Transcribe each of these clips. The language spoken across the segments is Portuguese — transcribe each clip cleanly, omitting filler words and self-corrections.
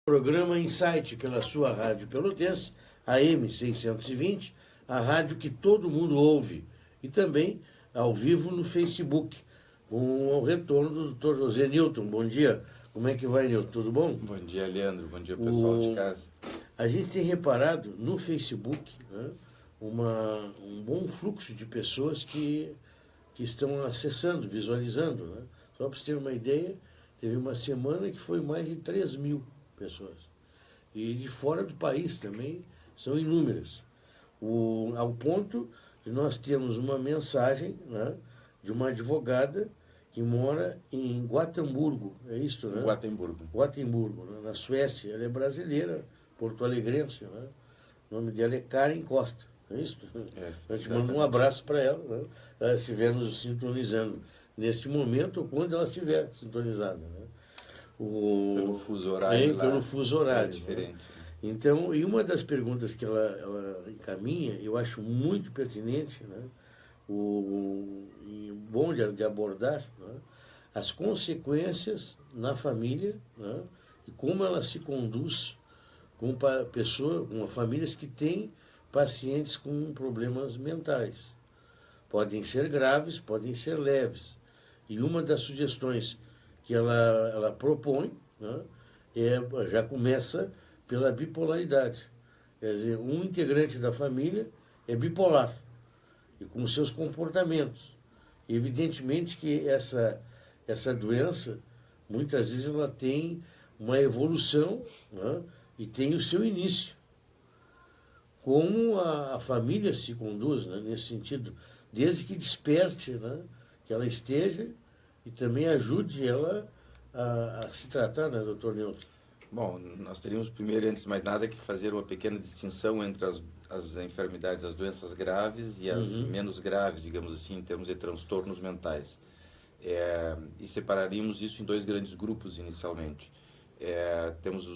Programa Insight pela sua Rádio Pelotense, a M620, a rádio que todo mundo ouve, e também ao vivo no Facebook, com o retorno do Dr. José Newton. Bom dia, como é que vai, Newton? Tudo bom? Bom dia, Leandro. Bom dia, pessoal de casa. A gente tem reparado no Facebook, né, um bom fluxo de pessoas que estão acessando, visualizando. Né? Só para você ter uma ideia, teve uma semana que foi mais de 3.000 pessoas. E de fora do país também são inúmeras. Ao ponto de nós termos uma mensagem, né, de uma advogada que mora em Guatemburgo, é isso, né? Guatemburgo, né, na Suécia. Ela é brasileira, porto-alegrense, né? O nome dela é Karen Costa, é isso? A gente manda um abraço para ela, né? Ela estiver nos sintonizando neste momento, ou quando ela estiver sintonizada, né? Pelo fuso horário. Pelo fuso horário. É diferente. Né? Então, e uma das perguntas que ela encaminha, eu acho muito pertinente, né? E bom de abordar, né? As consequências na família, né? E como ela se conduz com famílias que têm pacientes com problemas mentais. Podem ser graves, podem ser leves. E uma das sugestões que ela propõe, né, já começa pela bipolaridade. Quer dizer, um integrante da família é bipolar, e com seus comportamentos. E evidentemente que essa doença, muitas vezes, ela tem uma evolução, né, e tem o seu início. Como a família se conduz, né, nesse sentido, desde que desperte, né, que ela esteja, e também ajude ela a se tratar, né, doutor Nilton? Bom, nós teríamos primeiro, antes de mais nada, que fazer uma pequena distinção entre as enfermidades, as doenças graves e as menos graves, digamos assim, em termos de transtornos mentais. E separaríamos isso em dois grandes grupos inicialmente. Temos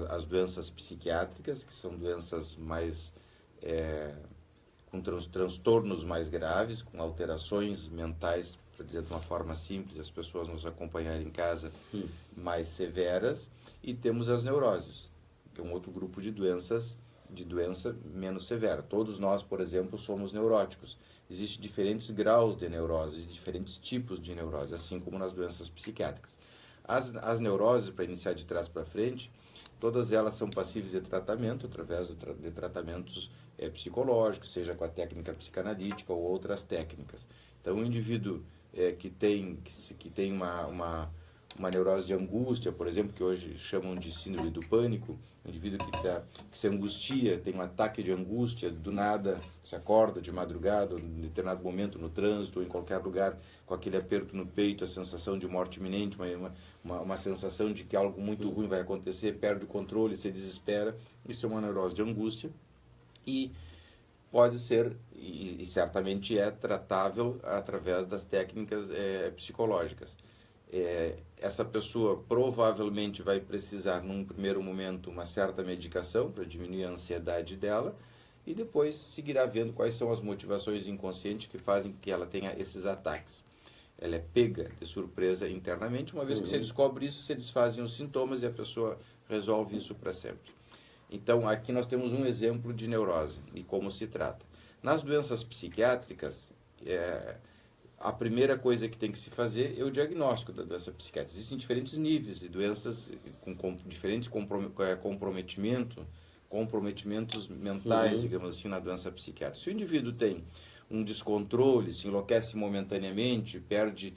as doenças psiquiátricas, que são doenças mais com transtornos mais graves, com alterações mentais, para dizer de uma forma simples, as pessoas nos acompanharem em casa, mais severas. E temos as neuroses, que é um outro grupo de doença menos severa. Todos nós, por exemplo, somos neuróticos. Existem diferentes graus de neurose, diferentes tipos de neurose, assim como nas doenças psiquiátricas. As neuroses, para iniciar de trás para frente, todas elas são passíveis de tratamento através de tratamentos psicológicos, seja com a técnica psicanalítica ou outras técnicas. Então, o indivíduo que tem uma neurose de angústia, por exemplo, que hoje chamam de síndrome do pânico, um indivíduo que se angustia, tem um ataque de angústia, do nada se acorda de madrugada, em determinado momento no trânsito, ou em qualquer lugar, com aquele aperto no peito, a sensação de morte iminente, uma sensação de que algo muito ruim vai acontecer, perde o controle, se desespera. Isso é uma neurose de angústia e pode ser, e certamente é tratável através das técnicas psicológicas. Essa pessoa provavelmente vai precisar, num primeiro momento, uma certa medicação para diminuir a ansiedade dela, e depois seguirá vendo quais são as motivações inconscientes que fazem que ela tenha esses ataques. Ela é pega de surpresa internamente. Uma vez que você descobre isso, se desfazem os sintomas e a pessoa resolve isso para sempre. Então, aqui nós temos um exemplo de neurose e como se trata. Nas doenças psiquiátricas, a primeira coisa que tem que se fazer é o diagnóstico da doença psiquiátrica. Existem diferentes níveis de doenças com diferentes comprometimentos mentais, digamos assim, na doença psiquiátrica. Se o indivíduo tem um descontrole, se enlouquece momentaneamente, perde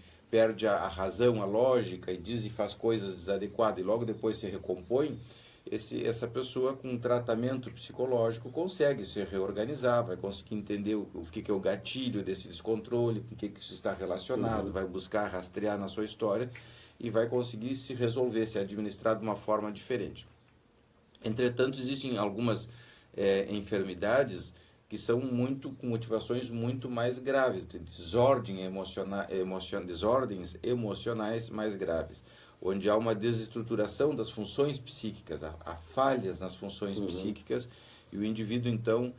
a razão, a lógica, e diz e faz coisas desadequadas e logo depois se recompõe, essa pessoa com um tratamento psicológico consegue se reorganizar, vai conseguir entender o que é o gatilho desse descontrole, com o que isso está relacionado, vai buscar rastrear na sua história e vai conseguir se resolver, se administrar de uma forma diferente. Entretanto, existem algumas enfermidades que são com motivações muito mais graves, desordens emocionais mais graves, onde há uma desestruturação das funções psíquicas, há falhas nas funções psíquicas, e o indivíduo, então,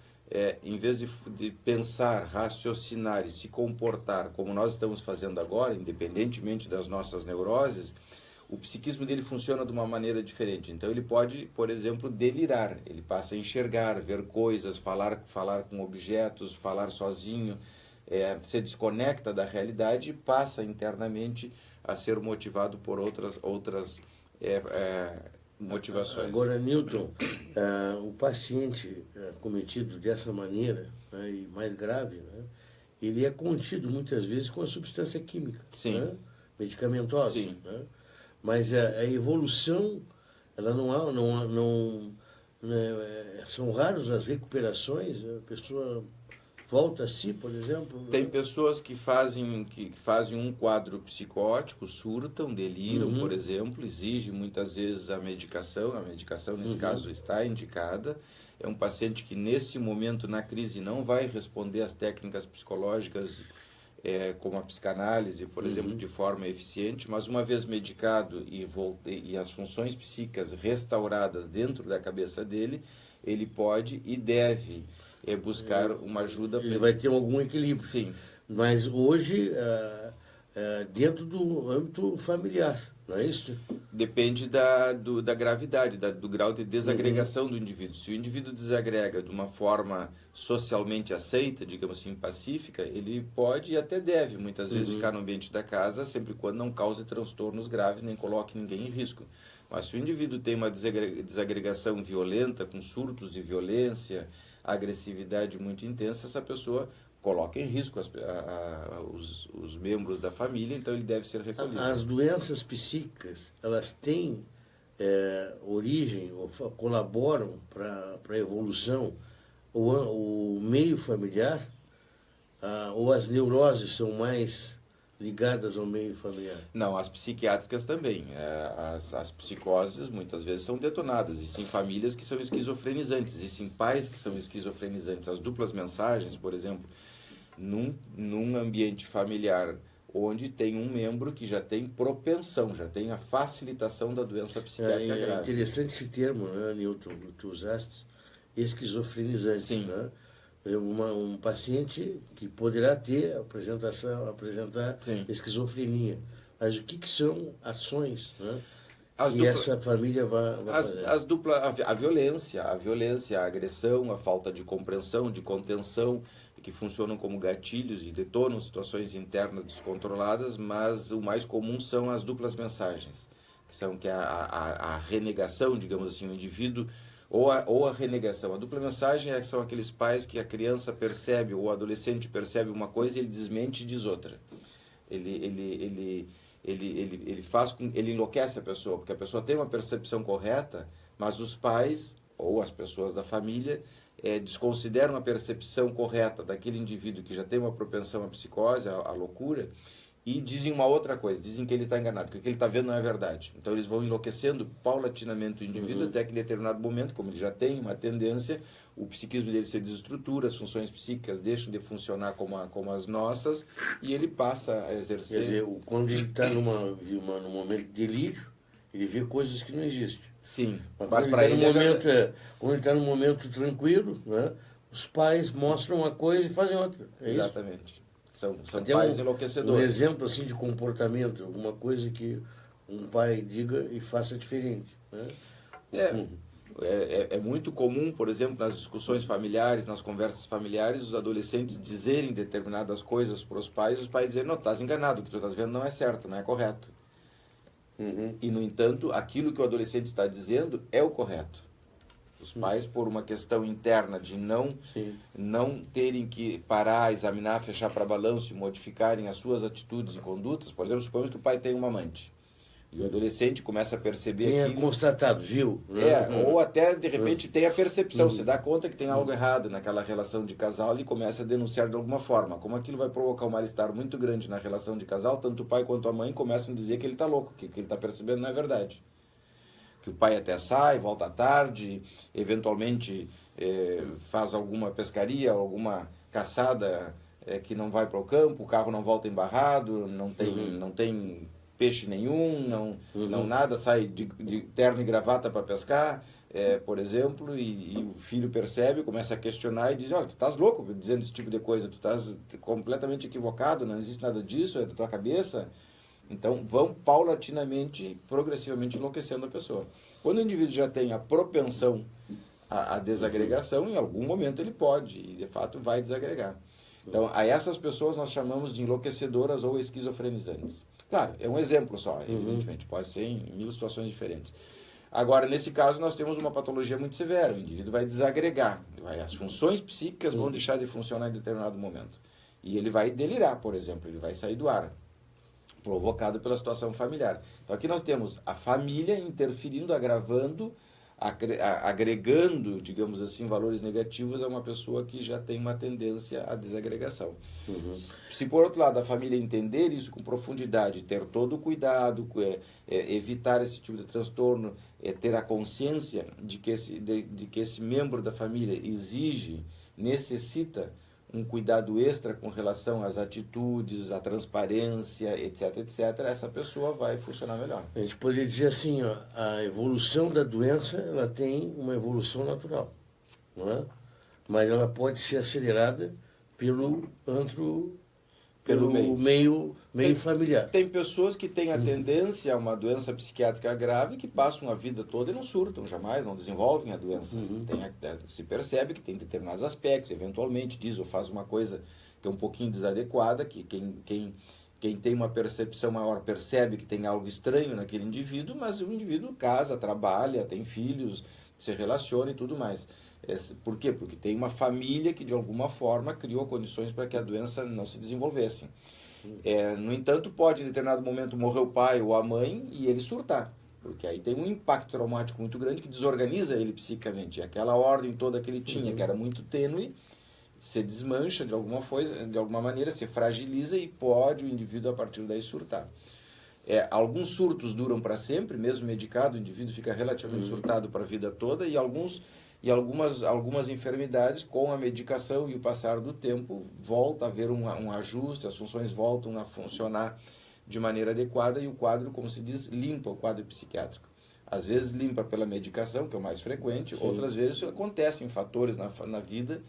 em vez de pensar, raciocinar e se comportar como nós estamos fazendo agora, independentemente das nossas neuroses, o psiquismo dele funciona de uma maneira diferente. Então ele pode, por exemplo, delirar, ele passa a enxergar, ver coisas, falar com objetos, falar sozinho, se desconecta da realidade e passa internamente a ser motivado por outras motivações. Agora, Newton, o paciente cometido dessa maneira, né, e mais grave, né, ele é contido muitas vezes com a substância química, Sim. Né, medicamentosa. Sim. Né, mas a evolução, ela são raras as recuperações, a pessoa volta a si, por exemplo. Tem pessoas que fazem um quadro psicótico, surtam, deliram, por exemplo, exige muitas vezes a medicação nesse caso está indicada. É um paciente que nesse momento na crise não vai responder às técnicas psicológicas como a psicanálise, por exemplo, de forma eficiente, mas uma vez medicado e as funções psíquicas restauradas dentro da cabeça dele, ele pode e deve buscar uma ajuda. Ele vai ter algum equilíbrio. Sim. Mas hoje, dentro do âmbito familiar, não é isso? Depende da gravidade, do grau de desagregação do indivíduo. Se o indivíduo desagrega de uma forma socialmente aceita, digamos assim, pacífica, ele pode e até deve, muitas vezes, ficar no ambiente da casa, sempre quando não cause transtornos graves, nem coloque ninguém em risco. Mas se o indivíduo tem uma desagregação violenta, com surtos de violência, agressividade muito intensa, essa pessoa coloca em risco os membros da família, então ele deve ser recolhido. As doenças psíquicas, elas têm origem ou colaboram para a evolução o meio familiar, ou as neuroses são mais ligadas ao meio familiar? Não, as psiquiátricas também. As psicoses muitas vezes são detonadas, e sim famílias que são esquizofrenizantes, e sim pais que são esquizofrenizantes. As duplas mensagens, por exemplo, num ambiente familiar onde tem um membro que já tem propensão, já tem a facilitação da doença psiquiátrica grave. É interessante esse termo, né, Newton, que tu usaste, esquizofrenizante. Sim. Né? Um paciente que poderá apresentar Sim. esquizofrenia. Mas o que são ações, né, essa família vai fazer? A violência, a agressão, a falta de compreensão, de contenção, que funcionam como gatilhos e detonam situações internas descontroladas, mas o mais comum são as duplas mensagens, que é a renegação, digamos assim, o indivíduo ou a renegação. A dupla mensagem são aqueles pais que a criança percebe, ou o adolescente percebe uma coisa e ele desmente e diz outra. Ele enlouquece a pessoa, porque a pessoa tem uma percepção correta, mas os pais ou as pessoas da família desconsideram a percepção correta daquele indivíduo que já tem uma propensão à psicose, à loucura, e dizem uma outra coisa, dizem que ele está enganado, que o que ele está vendo não é verdade. Então eles vão enlouquecendo paulatinamente o indivíduo até que em determinado momento, como ele já tem uma tendência, o psiquismo dele se desestrutura, as funções psíquicas deixam de funcionar como as nossas, e ele passa a exercer... Quer dizer, quando ele está num momento de delírio, ele vê coisas que não existem. Sim, mas para ele quando ele está num momento tranquilo, né, os pais mostram uma coisa e fazem outra. Exatamente. Isso? São pais enlouquecedores. Um exemplo assim de comportamento, alguma coisa que um pai diga e faça diferente. Né? É muito comum, por exemplo, nas discussões familiares, nas conversas familiares, os adolescentes dizerem determinadas coisas para os pais dizerem, não, tu estás enganado, o que tu estás vendo não é certo, não é correto. E, no entanto, aquilo que o adolescente está dizendo é o correto. Os pais, por uma questão interna de não terem que parar, examinar, fechar para balanço e modificarem as suas atitudes e condutas, por exemplo, suponhamos que o pai tem uma amante. E o adolescente começa a perceber Tenha constatado, viu? Ou até, de repente, tem a percepção, se dá conta que tem algo errado naquela relação de casal e começa a denunciar de alguma forma. Como aquilo vai provocar um mal-estar muito grande na relação de casal, tanto o pai quanto a mãe começam a dizer que ele está louco, que o que ele está percebendo não é verdade. Que o pai até sai, volta à tarde, eventualmente faz alguma pescaria, alguma caçada que não vai para o campo, o carro não volta embarrado, não tem peixe nenhum, não nada, sai de terno e gravata para pescar, por exemplo, e o filho percebe, começa a questionar e diz, olha, tu estás louco dizendo esse tipo de coisa, tu estás completamente equivocado, não existe nada disso, é da tua cabeça. Então, vão paulatinamente, progressivamente enlouquecendo a pessoa. Quando o indivíduo já tem a propensão à desagregação, em algum momento ele pode, e de fato vai desagregar. Então, a essas pessoas nós chamamos de enlouquecedoras ou esquizofrenizantes. Claro, é um exemplo só, evidentemente, pode ser em mil situações diferentes. Agora, nesse caso, nós temos uma patologia muito severa, o indivíduo vai desagregar, as funções psíquicas vão deixar de funcionar em determinado momento. E ele vai delirar, por exemplo, ele vai sair do ar, provocado pela situação familiar. Então, aqui nós temos a família interferindo, agravando, agregando, digamos assim, valores negativos a uma pessoa que já tem uma tendência à desagregação. Se, por outro lado, a família entender isso com profundidade, ter todo o cuidado, evitar esse tipo de transtorno, ter a consciência de que esse membro da família exige, necessita um cuidado extra com relação às atitudes, à transparência, etc, etc, essa pessoa vai funcionar melhor. A gente poderia dizer assim, ó, a evolução da doença, ela tem uma evolução natural, não é? Mas ela pode ser acelerada pelo meio familiar. Tem pessoas que têm a tendência a uma doença psiquiátrica grave que passam a vida toda e não surtam jamais, não desenvolvem a doença. Se percebe que tem determinados aspectos, eventualmente diz ou faz uma coisa que é um pouquinho desadequada, que quem tem uma percepção maior percebe que tem algo estranho naquele indivíduo, mas o indivíduo casa, trabalha, tem filhos, se relaciona e tudo mais. Por quê? Porque tem uma família que de alguma forma criou condições para que a doença não se desenvolvesse. No entanto, pode em determinado momento morrer o pai ou a mãe e ele surtar, porque aí tem um impacto traumático muito grande que desorganiza ele psicicamente. Aquela ordem toda que ele tinha, que era muito tênue, se desmancha de alguma maneira, se fragiliza e pode o indivíduo a partir daí surtar. Alguns surtos duram para sempre, mesmo medicado, o indivíduo fica relativamente surtado para a vida toda, e algumas enfermidades, com a medicação e o passar do tempo, volta a haver um ajuste, as funções voltam a funcionar de maneira adequada e o quadro, como se diz, limpa o quadro psiquiátrico. Às vezes limpa pela medicação, que é o mais frequente, outras vezes acontecem fatores na vida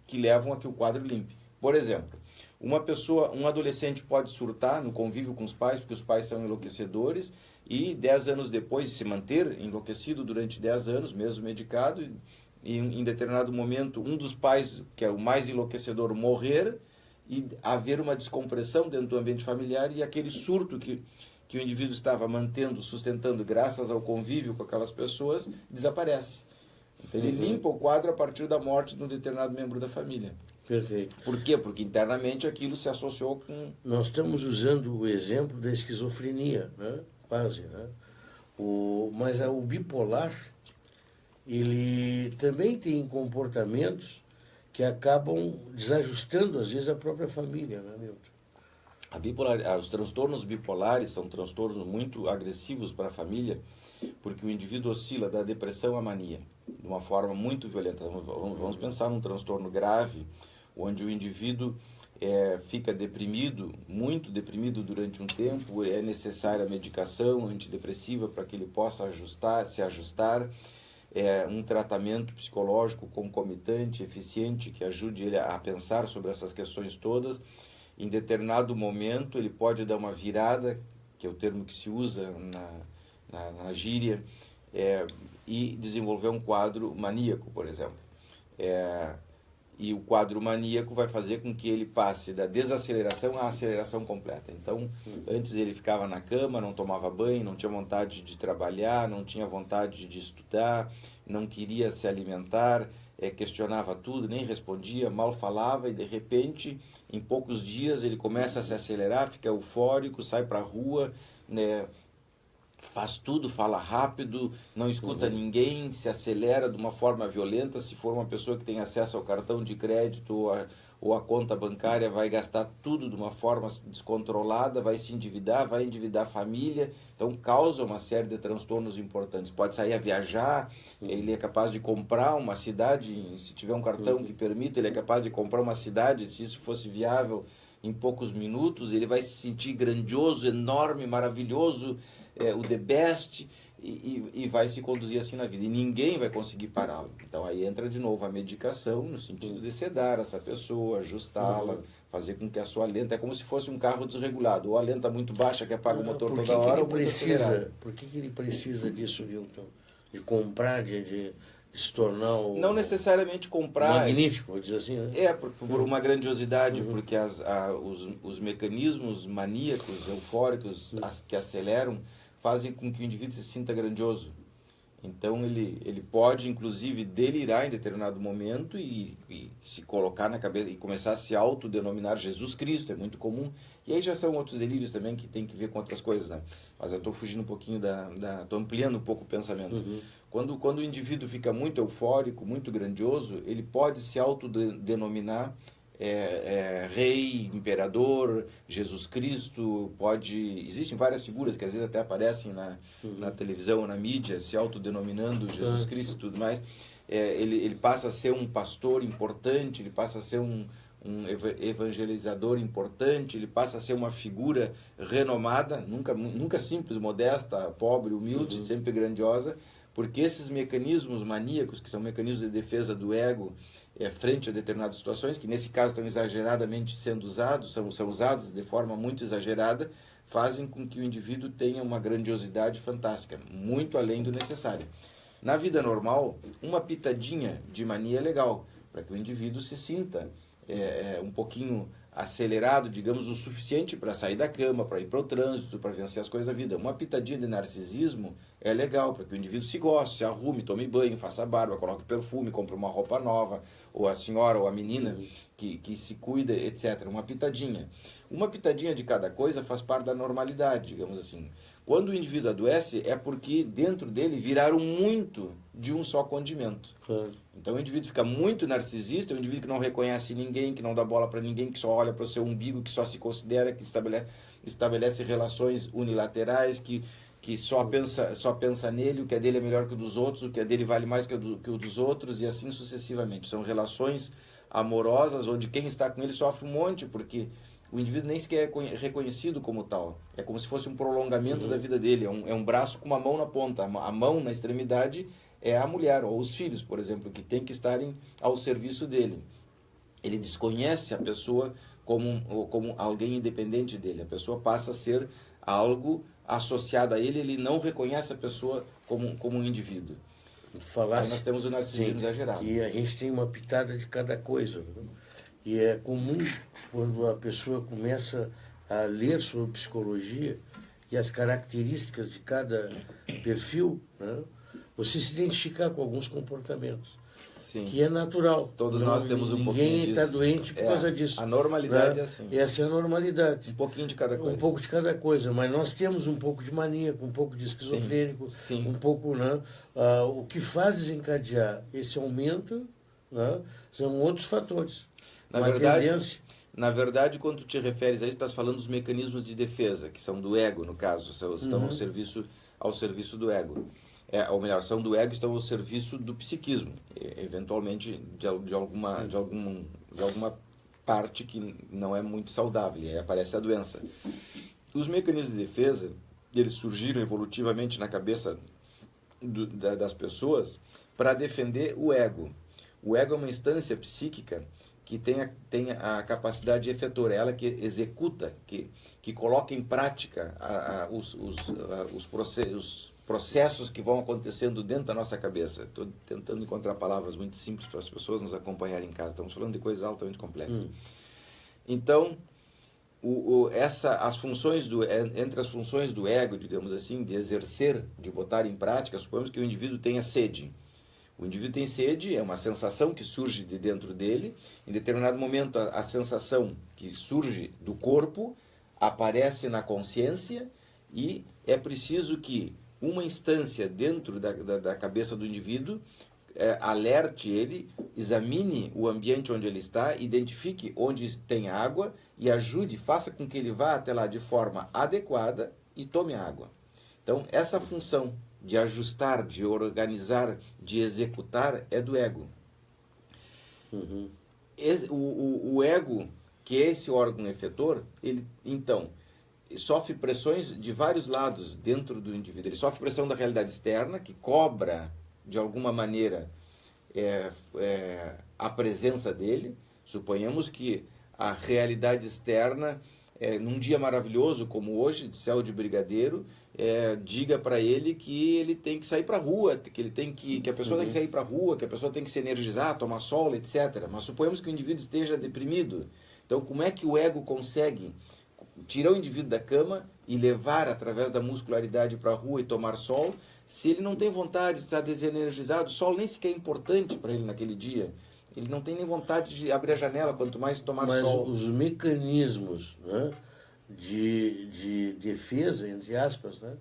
que levam a que o quadro limpe. Por exemplo, um adolescente pode surtar no convívio com os pais, porque os pais são enlouquecedores, e 10 anos depois de se manter enlouquecido durante 10 anos, mesmo medicado, e em determinado momento um dos pais, que é o mais enlouquecedor, morrer e haver uma descompressão dentro do ambiente familiar e aquele surto que o indivíduo estava mantendo, sustentando graças ao convívio com aquelas pessoas, desaparece. Então ele limpa o quadro a partir da morte de um determinado membro da família. Perfeito. Por quê? Porque internamente aquilo se associou com... Nós estamos usando o exemplo da esquizofrenia, né? Quase, né? Mas o bipolar, ele também tem comportamentos que acabam desajustando, às vezes, a própria família, né, Milton? Os transtornos bipolares são transtornos muito agressivos para a família, porque o indivíduo oscila da depressão à mania, de uma forma muito violenta. Vamos pensar num transtorno grave, onde o indivíduo fica deprimido, muito deprimido durante um tempo, é necessária medicação antidepressiva para que ele possa se ajustar, um tratamento psicológico concomitante, eficiente, que ajude ele a pensar sobre essas questões todas. Em determinado momento ele pode dar uma virada, que é o termo que se usa na gíria, e desenvolver um quadro maníaco, por exemplo. E o quadro maníaco vai fazer com que ele passe da desaceleração à aceleração completa. Então, antes ele ficava na cama, não tomava banho, não tinha vontade de trabalhar, não tinha vontade de estudar, não queria se alimentar, questionava tudo, nem respondia, mal falava, e de repente, em poucos dias, ele começa a se acelerar, fica eufórico, sai para a rua, né, faz tudo, fala rápido, não escuta ninguém, se acelera de uma forma violenta. Se for uma pessoa que tem acesso ao cartão de crédito ou a conta bancária, vai gastar tudo de uma forma descontrolada, vai se endividar, vai endividar a família. Então causa uma série de transtornos importantes. Pode sair a viajar, ele é capaz de comprar uma cidade, se tiver um cartão que permita, ele é capaz de comprar uma cidade, se isso fosse viável, em poucos minutos. Ele vai se sentir grandioso, enorme, maravilhoso, o the best, e vai se conduzir assim na vida. E ninguém vai conseguir pará-lo. Então aí entra de novo a medicação, no sentido de sedar essa pessoa, ajustá-la, fazer com que a sua lenta, é como se fosse um carro desregulado, ou a lenta muito baixa que apaga o motor toda hora, ou muito acelerado. Por que ele precisa disso, Newton? De comprar, de se tornar não necessariamente comprar. Magnífico, vou dizer assim, né? Por uma grandiosidade, porque os mecanismos maníacos, eufóricos, que aceleram, fazem com que o indivíduo se sinta grandioso. Então ele pode, inclusive, delirar em determinado momento e se colocar na cabeça e começar a se autodenominar Jesus Cristo, é muito comum. E aí já são outros delírios também que tem que ver com outras coisas, né? Mas eu estou fugindo um pouquinho estou ampliando um pouco o pensamento. Quando o indivíduo fica muito eufórico, muito grandioso, ele pode se autodenominar rei, imperador, Jesus Cristo, existem várias figuras que às vezes até aparecem na televisão ou na mídia, se autodenominando Jesus Cristo e tudo mais. Ele passa a ser um pastor importante, ele passa a ser um evangelizador importante, ele passa a ser uma figura renomada, nunca simples, modesta, pobre, humilde, sempre grandiosa, porque esses mecanismos maníacos, que são mecanismos de defesa do ego, frente a determinadas situações, que nesse caso estão exageradamente sendo usados, são usados de forma muito exagerada, fazem com que o indivíduo tenha uma grandiosidade fantástica, muito além do necessário. Na vida normal, uma pitadinha de mania é legal, para que o indivíduo se sinta um pouquinho acelerado, digamos, o suficiente para sair da cama, para ir para o trânsito, para vencer as coisas da vida. Uma pitadinha de narcisismo é legal, para que o indivíduo se goste, se arrume, tome banho, faça barba, coloque perfume, compre uma roupa nova, ou a senhora ou a menina que se cuida, etc. Uma pitadinha. Uma pitadinha de cada coisa faz parte da normalidade, digamos assim. Quando o indivíduo adoece, é porque dentro dele viraram muito de um só condimento. Então o indivíduo fica muito narcisista, é um indivíduo que não reconhece ninguém, que não dá bola para ninguém, que só olha para o seu umbigo, que só se considera, que estabelece relações unilaterais, que só pensa nele, o que é dele é melhor que o dos outros, o que é dele vale mais que o dos outros, e assim sucessivamente. São relações amorosas onde quem está com ele sofre um monte, porque o indivíduo nem sequer é reconhecido como tal. É como se fosse um prolongamento da vida dele. É um braço com uma mão na ponta. A mão na extremidade é a mulher, ou os filhos, por exemplo, que tem que estarem ao serviço dele. Ele desconhece a pessoa como alguém independente dele. A pessoa passa a ser algo associado a ele, ele não reconhece a pessoa como um indivíduo. Aí nós temos o narcisismo exagerado. E a gente tem uma pitada de cada coisa, né? E é comum, quando a pessoa começa a ler sobre psicologia e as características de cada perfil, né, você se identificar com alguns comportamentos. Sim. Que é natural. Todos nós temos um pouquinho disso. Ninguém está doente por causa disso. A normalidade, né? É assim. Essa é a normalidade. Um pouquinho de cada coisa. Um pouco de cada coisa. Mas nós temos um pouco de maníaco, um pouco de esquizofrênico, Sim. um pouco... Né? O que faz desencadear esse aumento, né, são outros fatores. Na verdade, quando tu te referes a isso, estás falando dos mecanismos de defesa, que são do ego, no caso, estão ao serviço do ego. Ou melhor, são do ego e estão ao serviço do psiquismo, eventualmente de alguma parte que não é muito saudável, e aí aparece a doença. Os mecanismos de defesa, eles surgiram evolutivamente na cabeça das pessoas para defender o ego. O ego é uma instância psíquica que tem a capacidade efetora, ela que executa, que coloca em prática os processos que vão acontecendo dentro da nossa cabeça. Estou tentando encontrar palavras muito simples para as pessoas nos acompanharem em casa. Estamos falando de coisas altamente complexas. Então, as funções entre as funções do ego, digamos assim, de exercer, de botar em prática, suponhamos que o indivíduo tenha sede. O indivíduo tem sede, é uma sensação que surge de dentro dele. Em determinado momento, a sensação que surge do corpo aparece na consciência e é preciso que uma instância dentro da cabeça do indivíduo alerte ele, examine o ambiente onde ele está, identifique onde tem água e ajude, faça com que ele vá até lá de forma adequada e tome água. Então, essa função de ajustar, de organizar, de executar, é do ego. O ego, que é esse órgão efetor, ele, então, sofre pressões de vários lados dentro do indivíduo. Ele sofre pressão da realidade externa, que cobra, de alguma maneira, a presença dele. Suponhamos que a realidade externa, num dia maravilhoso como hoje, de céu de brigadeiro, diga para ele que ele tem que sair para a rua, que a pessoa tem que sair para a rua, que a pessoa tem que se energizar, tomar sol, etc. Mas suponhamos que o indivíduo esteja deprimido. Então, como é que o ego consegue tirar o indivíduo da cama e levar através da muscularidade para a rua e tomar sol, se ele não tem vontade de estar desenergizado? O sol nem sequer é importante para ele naquele dia. Ele não tem nem vontade de abrir a janela, quanto mais tomar sol. Mas os mecanismos, né, de defesa, entre aspas, né?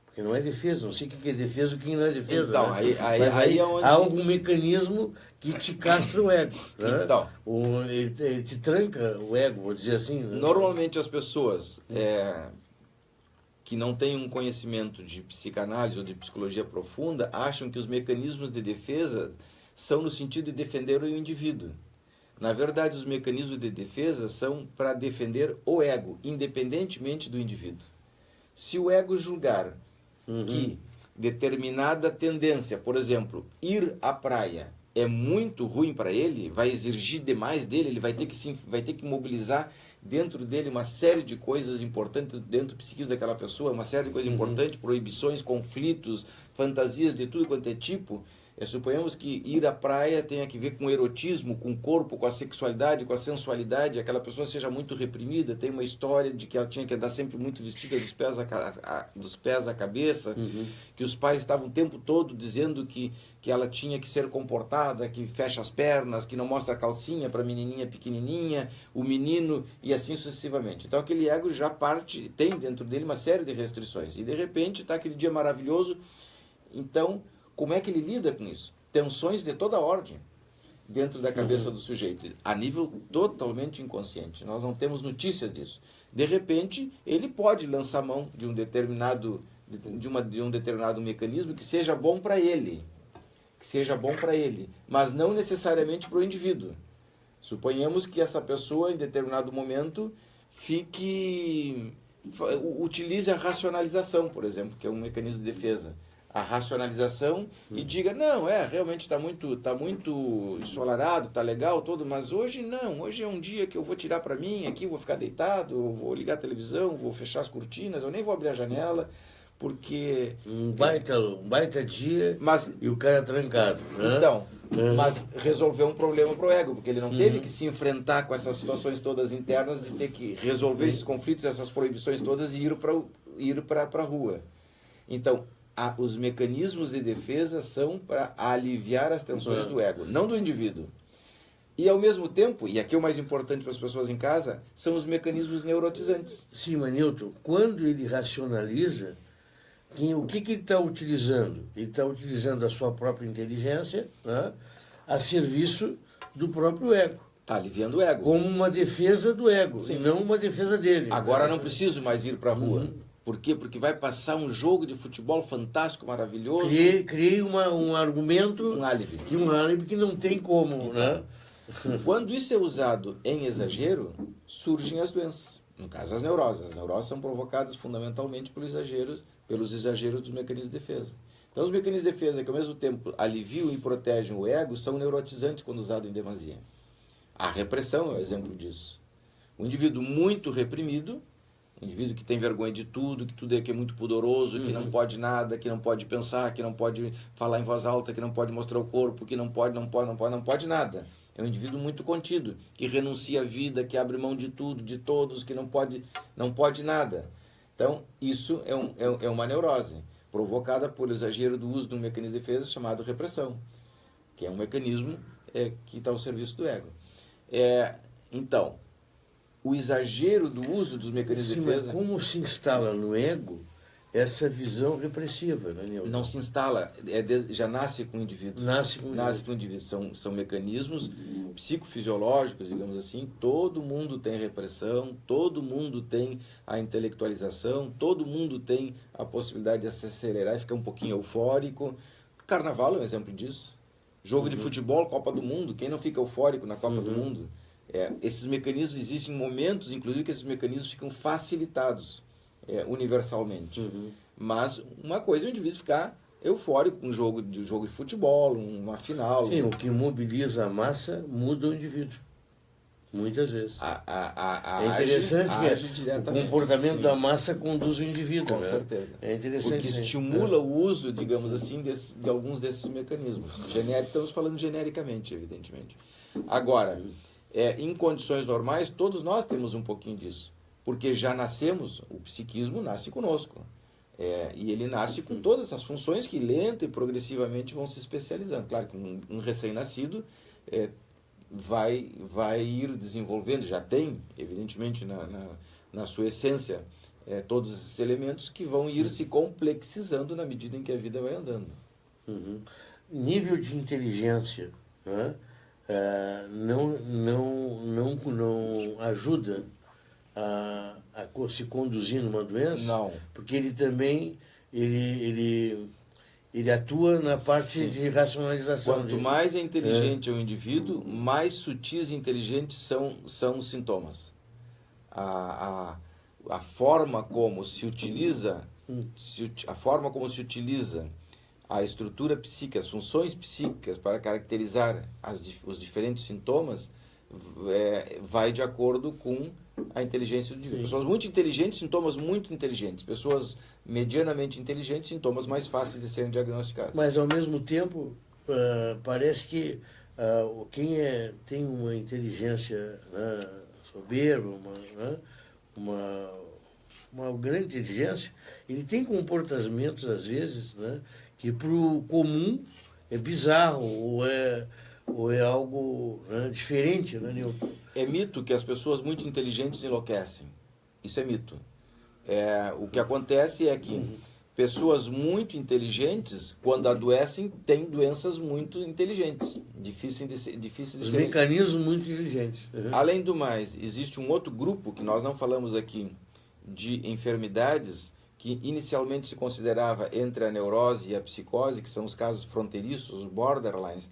Porque não é defesa, não sei o que é defesa e o que não é defesa. Então, né? aí é onde... há algum mecanismo que te castra o ego. Né? Então, ele te tranca o ego, vou dizer assim. Né? Normalmente as pessoas que não têm um conhecimento de psicanálise ou de psicologia profunda acham que os mecanismos de defesa são no sentido de defender o indivíduo. Na verdade, os mecanismos de defesa são para defender o ego, independentemente do indivíduo. Se o ego julgar que determinada tendência, por exemplo, ir à praia, é muito ruim para ele, vai exigir demais dele, ele vai ter que mobilizar dentro dele uma série de coisas importantes, dentro do psiquismo daquela pessoa, uma série de coisas importantes, proibições, conflitos, fantasias de tudo quanto é tipo. Suponhamos que ir à praia tenha que ver com o erotismo, com o corpo, com a sexualidade, com a sensualidade, aquela pessoa seja muito reprimida, tem uma história de que ela tinha que andar sempre muito vestida dos pés à cabeça, que os pais estavam o tempo todo dizendo que ela tinha que ser comportada, que fecha as pernas, que não mostra a calcinha para a menininha pequenininha, o menino, e assim sucessivamente. Então aquele ego já tem dentro dele uma série de restrições, e de repente está aquele dia maravilhoso. Então, como é que ele lida com isso? Tensões de toda ordem dentro da cabeça do sujeito, a nível totalmente inconsciente. Nós não temos notícias disso. De repente, ele pode lançar mão de um determinado mecanismo que seja bom para ele, mas não necessariamente para o indivíduo. Suponhamos que essa pessoa, em determinado momento, utilize a racionalização, por exemplo, que é um mecanismo de defesa. A racionalização e diga, não, realmente está muito ensolarado, está legal todo, mas hoje não, hoje é um dia que eu vou tirar para mim, aqui vou ficar deitado, vou ligar a televisão, vou fechar as cortinas, eu nem vou abrir a janela, porque... Um baita dia, e o cara trancado. Né? Então, mas resolveu um problema para o ego, porque ele não teve que se enfrentar com essas situações todas internas, de ter que resolver esses conflitos, essas proibições todas e ir para a rua. Então, os mecanismos de defesa são para aliviar as tensões do ego, não do indivíduo. E ao mesmo tempo, e aqui é o mais importante para as pessoas em casa, são os mecanismos neurotizantes. Sim, mas Newton, quando ele racionaliza, o que ele está utilizando? Ele está utilizando a sua própria inteligência, né, a serviço do próprio ego. Está aliviando o ego. Como uma defesa do ego, Sim. e não uma defesa dele. Agora não preciso mais ir para a rua. Por quê? Porque vai passar um jogo de futebol fantástico, maravilhoso. Criei um argumento... Um álibi. Um álibi que não tem como, né? Quando isso é usado em exagero, surgem as doenças. No caso, as neuroses. As neuroses são provocadas fundamentalmente pelos exageros dos mecanismos de defesa. Então, os mecanismos de defesa que, ao mesmo tempo, aliviam e protegem o ego, são neurotizantes quando usados em demasia. A repressão é o exemplo disso. Um indivíduo muito reprimido, um indivíduo que tem vergonha de tudo, que é muito pudoroso, que não pode nada, que não pode pensar, que não pode falar em voz alta, que não pode mostrar o corpo, que não pode nada. É um indivíduo muito contido, que renuncia à vida, que abre mão de tudo, de todos, que não pode nada. Então, isso é uma neurose, provocada por exagero do uso de um mecanismo de defesa chamado repressão, que é um mecanismo que está ao serviço do ego. Então, o exagero do uso dos mecanismos de defesa... Mas como se instala no ego essa visão repressiva, né, Nilton? Não se instala, já nasce com o indivíduo. Nasce com o indivíduo. São mecanismos psicofisiológicos, digamos assim. Todo mundo tem repressão, todo mundo tem a intelectualização, todo mundo tem a possibilidade de se acelerar e ficar um pouquinho eufórico. Carnaval é um exemplo disso. Jogo de futebol, Copa do Mundo. Quem não fica eufórico na Copa do Mundo? Esses mecanismos, existem momentos, inclusive, que esses mecanismos ficam facilitados universalmente. Mas uma coisa é o indivíduo ficar eufórico com um jogo de futebol, uma final. Sim, o que mobiliza a massa muda o indivíduo. Muitas vezes. É interessante que o comportamento sim, da massa conduz o indivíduo. Com certeza. É interessante. Porque estimula o uso, digamos assim, de alguns desses mecanismos. Estamos falando genericamente, evidentemente. Agora, em condições normais, todos nós temos um pouquinho disso. Porque já nascemos, o psiquismo nasce conosco. E ele nasce com todas essas funções que lenta e progressivamente vão se especializando. Claro que um recém-nascido vai ir desenvolvendo, já tem, evidentemente, na sua essência, todos esses elementos que vão ir se complexizando na medida em que a vida vai andando. Uhum. Nível de inteligência, né? Não ajuda a se conduzir numa doença? Não. Porque ele também ele atua na parte Sim. de racionalização. Quanto mais é inteligente o indivíduo, mais sutis e inteligentes são os sintomas. A forma como se utiliza a estrutura psíquica, as funções psíquicas para caracterizar os diferentes sintomas vai de acordo com a inteligência do indivíduo. Pessoas muito inteligentes, sintomas muito inteligentes. Pessoas medianamente inteligentes, sintomas mais fáceis de serem diagnosticados. Mas, ao mesmo tempo, parece que quem tem uma inteligência soberba, uma grande inteligência, ele tem comportamentos, às vezes, que para o comum é bizarro ou é algo diferente, né, Nilton? É mito que as pessoas muito inteligentes enlouquecem. Isso é mito. O que acontece é que pessoas muito inteligentes, quando adoecem, têm doenças muito inteligentes, difíceis de serem... mecanismos muito inteligentes. Uhum. Além do mais, existe um outro grupo, que nós não falamos aqui, de enfermidades que inicialmente se considerava entre a neurose e a psicose, que são os casos fronteiriços, os borderlines,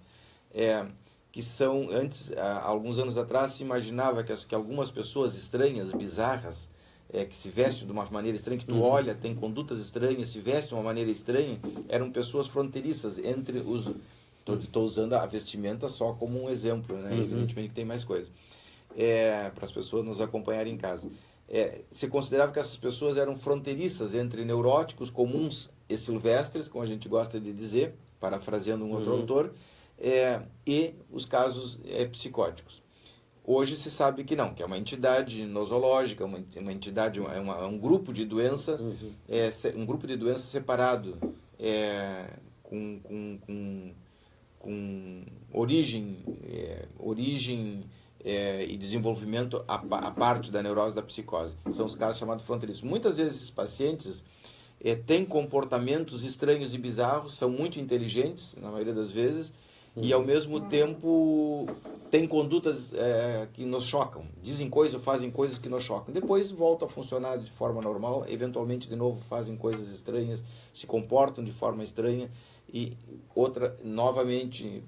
que são, antes, alguns anos atrás, se imaginava que algumas pessoas estranhas, bizarras, que se vestem de uma maneira estranha, que tu olha, tem condutas estranhas, se vestem de uma maneira estranha, eram pessoas fronteiriças entre os... Estou usando a vestimenta só como um exemplo, né? Evidentemente que tem mais coisa. Para as pessoas nos acompanharem em casa. Se considerava que essas pessoas eram fronteiriças entre neuróticos comuns e silvestres, como a gente gosta de dizer, parafraseando um outro autor, e os casos psicóticos. Hoje se sabe que não, que é uma entidade nosológica, uma entidade, um grupo de doenças, um grupo de doenças separado, com origem e desenvolvimento a parte da neurose da psicose. São os casos chamados fronteiriços. Muitas vezes esses pacientes têm comportamentos estranhos e bizarros, são muito inteligentes, na maioria das vezes, e ao mesmo tempo têm condutas que nos chocam. Dizem coisas ou fazem coisas que nos chocam. Depois voltam a funcionar de forma normal, eventualmente de novo fazem coisas estranhas, se comportam de forma estranha e novamente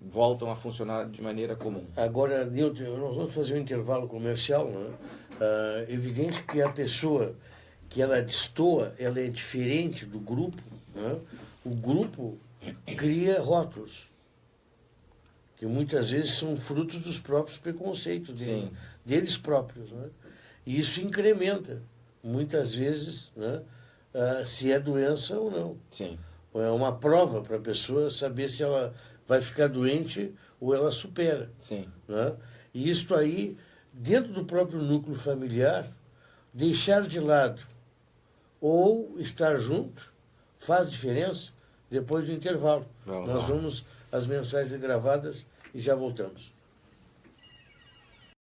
voltam a funcionar de maneira comum. Agora, Nilton, nós vamos fazer um intervalo comercial, né? Evidente que a pessoa que ela destoa, ela é diferente do grupo, né? O grupo cria rótulos, que muitas vezes são frutos dos próprios preconceitos deles próprios, né? E isso incrementa, muitas vezes, né? Se é doença ou não. Sim. É uma prova para a pessoa saber se ela vai ficar doente ou ela supera. Sim. Né? E isso aí, dentro do próprio núcleo familiar, deixar de lado ou estar junto faz diferença depois do intervalo. Nós vamos às mensagens gravadas e já voltamos.